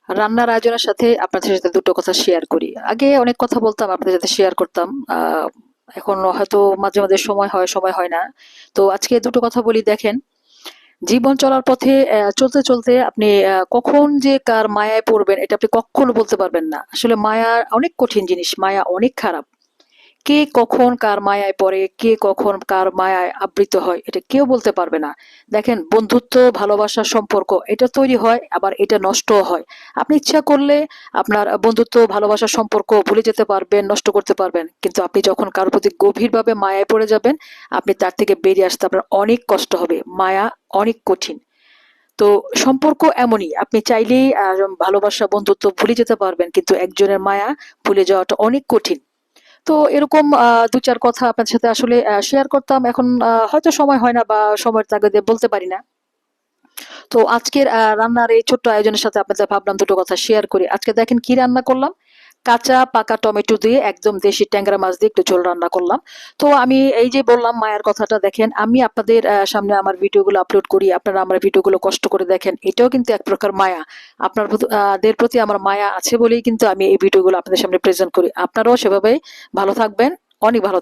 রান্নার আয়োজনের সাথে আপনাদের সাথে দুটো কথা শেয়ার করি। আগে অনেক কথা বলতাম, আপনাদের সাথে শেয়ার করতাম। এখন হয়তো মাঝে মাঝে সময় হয়, সময় হয় না। তো আজকে দুটো কথা বলি। দেখেন, জীবন চলার পথে চলতে চলতে আপনি কখন যে কার মায়ায় পড়বেন এটা আপনি কখনো বলতে পারবেন না। আসলে মায়া অনেক কঠিন জিনিস, মায়া অনেক খারাপ। কে কখন কার মায়ায় পড়ে, কে কখন কার মায়ায় আবৃত হয় এটা কেউ বলতে পারবে না। দেখেন, বন্ধুত্ব, ভালোবাসার সম্পর্ক এটা তৈরি হয়, আবার এটা নষ্টও হয়। আপনি ইচ্ছা করলে আপনার বন্ধুত্ব, ভালোবাসার সম্পর্ক ভুলে যেতে পারবেন, নষ্ট করতে পারবেন। কিন্তু আপনি যখন কারোর প্রতি গভীরভাবে মায়ায় পড়ে যাবেন, আপনি তার থেকে বেরিয়ে আসতে আপনার অনেক কষ্ট হবে। মায়া অনেক কঠিন। তো সম্পর্ক এমনই, আপনি চাইলেই ভালোবাসা, বন্ধুত্ব ভুলে যেতে পারবেন, কিন্তু একজনের মায়া ভুলে যাওয়াটা অনেক কঠিন। তো এরকম ২-৪ কথা আপনার সাথে আসলে শেয়ার করতাম। এখন হয়তো সময় হয় না বা সময়ের তাগিদে বলতে পারি না। তো আজকের রান্নার এই ছোট্ট আয়োজনের সাথে আপনাদের ভাবলাম দুটো কথা শেয়ার করি। আজকে দেখেন কি রান্না করলাম। কাঁচা পাকা টমেটো দিয়ে একদম দেশি ট্যাংরা মাছ দিয়ে একটু ঝোল রান্না করলাম। তো আমি এই যে বললাম মায়ের কথাটা, দেখেন আমি আপনাদের সামনে আমার ভিডিওগুলো আপলোড করি। আপনারা আমার ভিডিওগুলো কষ্ট করে দেখেন। এটাও কিন্তু এক প্রকার মায়া। দের প্রতি আমার মায়া আছে বলেই কিন্তু আমি এই ভিডিওগুলো আপনাদের সামনে প্রেজেন্ট করি। আপনারাও সেভাবেই ভালো থাকবেন। অনেক ভালো